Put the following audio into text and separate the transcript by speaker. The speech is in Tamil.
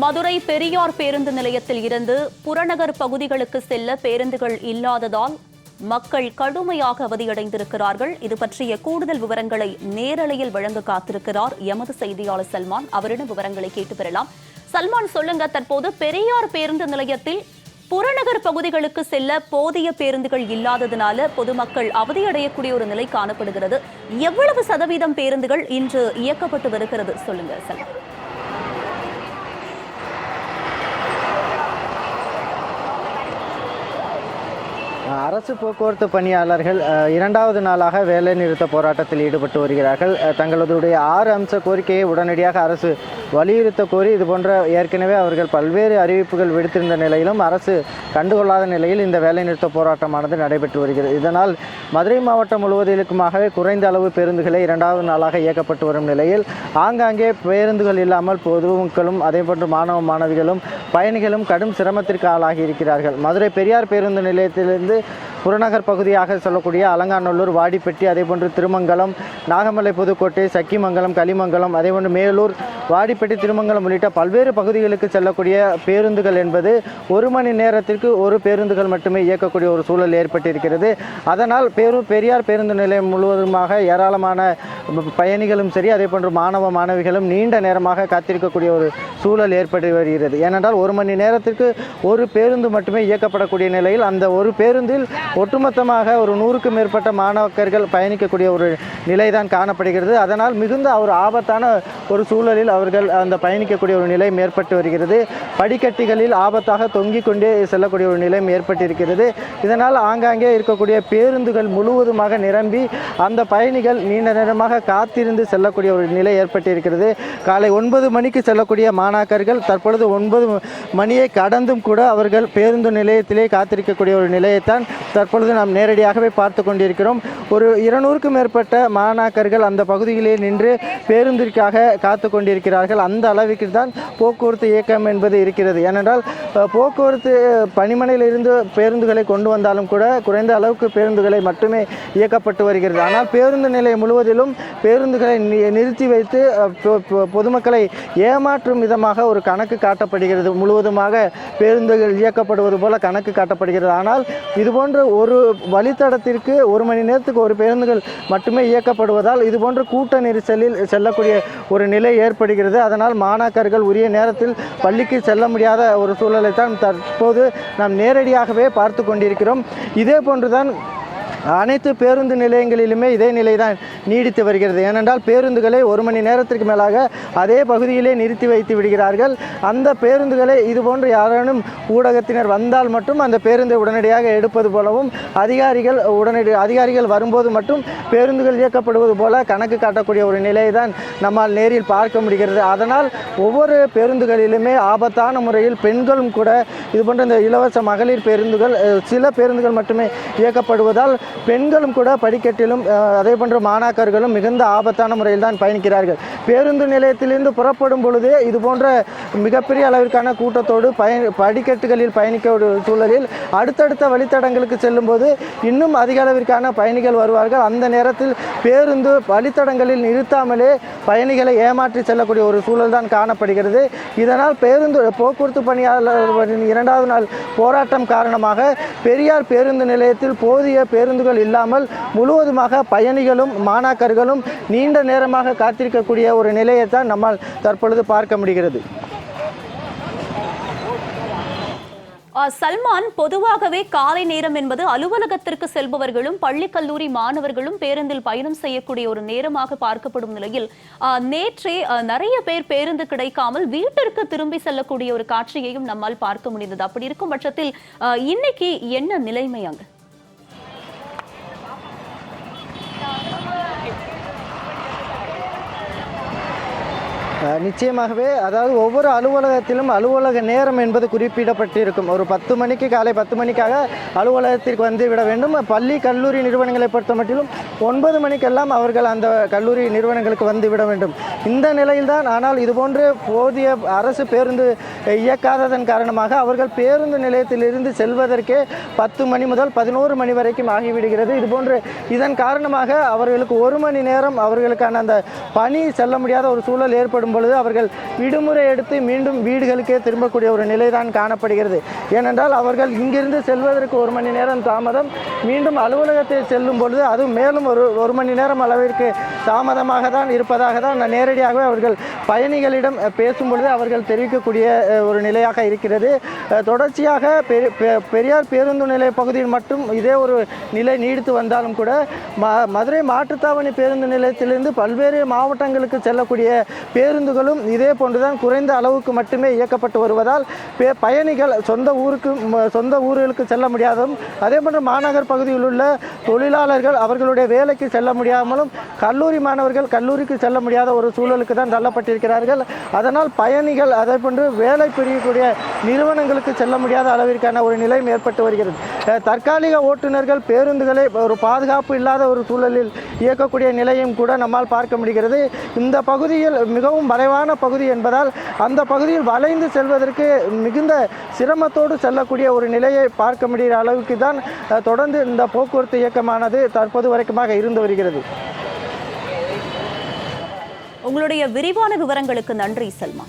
Speaker 1: மதுரை பெரியார் பேருந்து நிலையத்தில் இருந்து புறநகர் பகுதிகளுக்கு செல்ல பேருந்துகள் இல்லாததால் மக்கள் கடுமையாக அவதியடைந்திருக்கிறார்கள். இது பற்றிய கூடுதல் விவரங்களை நேரலையில் வழங்க காத்திருக்கிறார் எமது செய்தியாளர் சல்மான். அவரிடம் விவரங்களை கேட்டு பெறலாம். சல்மான், சொல்லுங்க, தற்போது பெரியார் பேருந்து நிலையத்தில் புறநகர் பகுதிகளுக்கு செல்ல போதிய பேருந்துகள் இல்லாததுனால பொதுமக்கள் அவதியடையக்கூடிய ஒரு நிலை காணப்படுகிறது. எவ்வளவு சதவீதம் பேருந்துகள் இன்று இயக்கப்பட்டு வருகிறது, சொல்லுங்க சல்மான்.
Speaker 2: அரசு போக்குவரத்து பணியாளர்கள் இரண்டாவது நாளாக வேலைநிறுத்த போராட்டத்தில் ஈடுபட்டு வருகிறார்கள். தங்களுடைய 6 அம்ச கோரிக்கையை உடனடியாக அரசு வலியுறுத்த கோரி இதுபோன்ற ஏற்கனவே அவர்கள் பல்வேறு அறிவிப்புகள் விடுத்திருந்த நிலையிலும் அரசு கண்டுகொள்ளாத நிலையில் இந்த வேலைநிறுத்த போராட்டமானது நடைபெற்று வருகிறது. இதனால் மதுரை மாவட்டம் முழுவதிலுக்குமாகவே குறைந்த அளவு பேருந்துகளை இரண்டாவது நாளாக இயக்கப்பட்டு வரும் நிலையில் ஆங்காங்கே பேருந்துகள் இல்லாமல் பொதுமக்களும் அதேபோன்று மாணவ மாணவிகளும் பயணிகளும் கடும் சிரமத்திற்கு ஆளாகி இருக்கிறார்கள். மதுரை பெரியார் பேருந்து நிலையத்திலிருந்து புறநகர் பகுதியாக சொல்லக்கூடிய அலங்காநல்லூர், வாடிப்பட்டி, அதேபோன்று திருமங்கலம், நாகமலை, புதுக்கோட்டை, சக்கிமங்கலம், களிமங்கலம், அதேபோன்று மேலூர், வாடிப்பட்டி, திருமங்கலம் உள்ளிட்ட பல்வேறு பகுதிகளுக்கு செல்லக்கூடிய பேருந்துகள் என்பது 1 மணி நேரத்திற்கு 1 பேருந்துகள் மட்டுமே இயக்கக்கூடிய ஒரு சூழல் ஏற்பட்டிருக்கிறது. அதனால் பெரியார் பேருந்து நிலையம் முழுவதுமாக ஏராளமான பயணிகளும் சரி, அதேபோன்று மாணவ மாணவிகளும் நீண்ட நேரமாக காத்திருக்கக்கூடிய ஒரு சூழல் ஏற்பட்டு வருகிறது. ஏனென்றால் 1 மணி நேரத்திற்கு 1 பேருந்து மட்டுமே இயக்கப்படக்கூடிய நிலையில் அந்த ஒரு பேருந்தில் ஒட்டுமொத்தமாக ஒரு 100க்கும் மேற்பட்ட மாணவர்கள் பயணிக்கக்கூடிய ஒரு நிலைதான் காணப்படுகிறது. அதனால் மிகுந்த ஒரு ஆபத்தான ஒரு சூழலில் அவர்கள் அந்த பயணிக்கக்கூடிய ஒரு நிலை ஏற்பட்டு வருகிறது. படிக்கட்டுகளில் ஆபத்தாக தொங்கிக் கொண்டே செல்லக்கூடிய ஒரு நிலை ஏற்பட்டிருக்கிறது. இதனால் ஆங்காங்கே இருக்கக்கூடிய பேருந்துகள் முழுவதுமாக நிரம்பி அந்த பயணிகள் நீண்ட நேரமாக காத்திருந்து செல்லக்கூடிய ஒரு நிலை ஏற்பட்டிருக்கிறது. காலை 9 மணிக்கு செல்லக்கூடிய மாணாக்கர்கள் தற்பொழுது 9 மணியை கடந்தும் கூட அவர்கள் பேருந்து நிலையத்திலே காத்திருக்கக்கூடிய ஒரு நிலையத்தான் தற்பொழுது நாம் நேரடியாகவே பார்த்து கொண்டிருக்கிறோம். ஒரு 200க்கும் மேற்பட்ட மாணாக்கர்கள் அந்த பகுதியிலே நின்று பேருந்திற்காக காத்து கொண்டிருக்கிறார்கள். அந்த அளவுக்கு தான் போக்குவரத்து இயக்கம் என்பது இருக்கிறது. ஏனென்றால் போக்குவரத்து பணிமனையிலிருந்து பேருந்துகளை கொண்டு வந்தாலும் கூட குறைந்த அளவுக்கு பேருந்துகளை மட்டுமே இயக்கப்பட்டு வருகிறது. ஆனால் பேருந்து நிலையம் முழுவதிலும் பேருந்துகளை நிறுத்தி வைத்து பொதுமக்களை ஏமாற்றும் விதமாக ஒரு கணக்கு காட்டப்படுகிறது. முழுவதுமாக பேருந்துகள் இயக்கப்படுவது போல கணக்கு காட்டப்படுகிறது. ஆனால் இதுபோன்ற ஒரு வழித்தடத்திற்கு 1 மணி நேரத்துக்கு 1 பேருந்துகள் மட்டுமே இயக்கப்படுவதால் இதுபோன்ற கூட்ட நெரிசலில் செல்லக்கூடிய ஒரு நிலை ஏற்படுகிறது. அதனால் மாணாக்கர்கள் உரிய நேரத்தில் பள்ளிக்கு செல்ல முடியாத ஒரு சூழலை தான் தற்போது நாம் நேரடியாகவே பார்த்து கொண்டிருக்கிறோம். இதே போன்றுதான் அனைத்து பேருந்து நிலையங்களிலுமே இதே நிலைதான் நீடித்து வருகிறது. ஏனென்றால் பேருந்துகளை 1 மணி நேரத்திற்கு மேலாக அதே பகுதியிலே நிறுத்தி வைத்து விடுகிறார்கள். அந்த பேருந்துகளை இதுபோன்று யாரேனும் ஊடகத்தினர் வந்தால் மட்டும் அந்த பேருந்தை உடனடியாக எடுப்பது போலவும் அதிகாரிகள் வரும்போது மட்டும் பேருந்துகள் இயக்கப்படுவது போல கணக்கு காட்டக்கூடிய ஒரு நிலையை தான் நம்மால் நேரில் பார்க்க முடிகிறது. அதனால் ஒவ்வொரு பேருந்துகளிலுமே ஆபத்தான முறையில் பெண்களும் கூட இதுபோன்ற இந்த இலவச மகளிர் பேருந்துகள் சில பேருந்துகள் மட்டுமே இயக்கப்படுவதால் பெண்களும் கூட படிக்கட்டிலும் அதே போன்ற மாணாக்கர்களும் மிகுந்த ஆபத்தான முறையில் தான் பயணிக்கிறார்கள். பேருந்து நிலையத்திலிருந்து புறப்படும் பொழுதே இது போன்ற மிகப்பெரிய அளவிற்கான கூட்டத்தோடு படிக்கட்டுகளில் பயணிக்க ஒரு சூழலில் அடுத்தடுத்த வழித்தடங்களுக்கு செல்லும்போது இன்னும் அதிக அளவிற்கான பயணிகள் வருவார்கள். அந்த நேரத்தில் பேருந்து வழித்தடங்களில் நிறுத்தாமலே பயணிகளை ஏமாற்றி செல்லக்கூடிய ஒரு சூழல் தான் காணப்படுகிறது. இதனால் போக்குவரத்து பணியாளர்களின் 2வது நாள் போராட்டம் காரணமாக பெரியார் பேருந்து நிலையத்தில் போதிய பேருந்துகள் இல்லாமல் முழுவதுமாக பயணிகளும் மாணாக்கர்களும் நீண்ட நேரமாக காத்திருக்கக்கூடிய ஒரு நிலையை தான் நம்மால் தற்பொழுது பார்க்க முடிகிறது.
Speaker 1: சல்மான், பொதுவாகவே காலை நேரம் என்பது அலுவலகத்திற்கு செல்பவர்களும் பள்ளி கல்லூரி மாணவர்களும் பேருந்தில் பயணம் செய்யக்கூடிய ஒரு நேரமாக பார்க்கப்படும் நிலையில் நேற்றே நிறைய பேர் பேருந்து கிடைக்காமல் வீட்டிற்கு திரும்பி செல்லக்கூடிய ஒரு காட்சியையும் நம்மால் பார்க்க முடிந்தது. அப்படி இருக்கும் பட்சத்தில் இன்னைக்கு என்ன நிலைமை அங்கு?
Speaker 2: நிச்சயமாகவே அதாவது ஒவ்வொரு அலுவலகத்திலும் அலுவலக நேரம் என்பது குறிப்பிடப்பட்டிருக்கும். ஒரு 10 மணிக்கு காலை 10 மணிக்காக அலுவலகத்திற்கு வந்து விட வேண்டும். பள்ளி கல்லூரி நிறுவனங்களை பொறுத்த மட்டிலும் 9 மணிக்கெல்லாம் அவர்கள் அந்த கல்லூரி நிறுவனங்களுக்கு வந்து விட வேண்டும். இந்த நிலையில்தான் ஆனால் இதுபோன்று போதிய அரசு பேருந்து இயக்காததன் காரணமாக அவர்கள் பேருந்து நிலையத்திலிருந்து செல்வதற்கே 10 மணி முதல் 11 மணி வரைக்கும் ஆகிவிடுகிறது. இதுபோன்று இதன் காரணமாக அவர்களுக்கு 1 மணி நேரம் அவர்களுக்கான அந்த பணி செல்ல முடியாத ஒரு சூழல் ஏற்படும் செல்லும் பொழுது அவர்கள் விடுமுறை எடுத்து மீண்டும் வீடுகளுக்கே திரும்பக்கூடிய ஒரு நிலைதான் காணப்படுகிறது. ஏனென்றால் அவர்கள் இங்கிருந்து செல்வதற்கு 1 மணி நேரம் தாமதம், மீண்டும் அலுவலகத்தை செல்லும் பொழுது அதுவும் மேலும் ஒரு மணி நேரம் அளவிற்கு தாமதமாக தான் இருப்பதாக தான் நேரடியாகவே அவர்கள் பயணிகளிடம் பேசும் பொழுது அவர்கள் தெரிவிக்கக்கூடிய ஒரு நிலையாக இருக்கிறது. தொடர்ச்சியாக பெரியார் பேருந்து நிலைய பகுதியில் மட்டும் இதே ஒரு நிலை நீடித்து வந்தாலும் கூட மதுரை மாட்டுத்தாவணி பேருந்து நிலையத்திலிருந்து பல்வேறு மாவட்டங்களுக்கு செல்லக்கூடிய பேருந்துகளும் இதே போன்றுதான் குறைந்த அளவுக்கு மட்டுமே இயக்கப்பட்டு வருவதால் பயணிகள் சொந்த ஊர்களுக்கு செல்ல முடியாததும், அதே போன்று மாநகர் பகுதியில் உள்ள தொழிலாளர்கள் அவர்களுடைய வேலைக்கு செல்ல முடியாமலும், கல்லூரி மாணவர்கள் கல்லூரிக்கு செல்ல முடியாத ஒரு சூழலுக்கு தான் தள்ளப்பட்டிருக்கிறார்கள். அதனால் பயணிகள் அதே போன்று வேலை புரியக்கூடிய நிறுவனங்களுக்கு செல்ல முடியாத அளவிற்கான ஒரு நிலையும் ஏற்பட்டு வருகிறது. தற்காலிக ஓட்டுநர்கள் பேருந்துகளை ஒரு பாதுகாப்பு இல்லாத ஒரு சூழலில் இயக்கக்கூடிய நிலையும் கூட நம்மால் பார்க்க முடிகிறது. இந்த பகுதியில் மிகவும் வளைவான பகுதி என்பதால் அந்த பகுதியில் வளைந்து செல்வதற்கு மிகுந்த சிரமத்தோடு செல்லக்கூடிய ஒரு நிலையை பார்க்க முடிகிற அளவுக்கு தான் தொடர்ந்து இந்த போக்குவரத்து இயக்கமானது தற்போது வரைக்குமாக இருந்து வருகிறது.
Speaker 1: உங்களுடைய விரிவான விவரங்களுக்கு நன்றி செல்மா.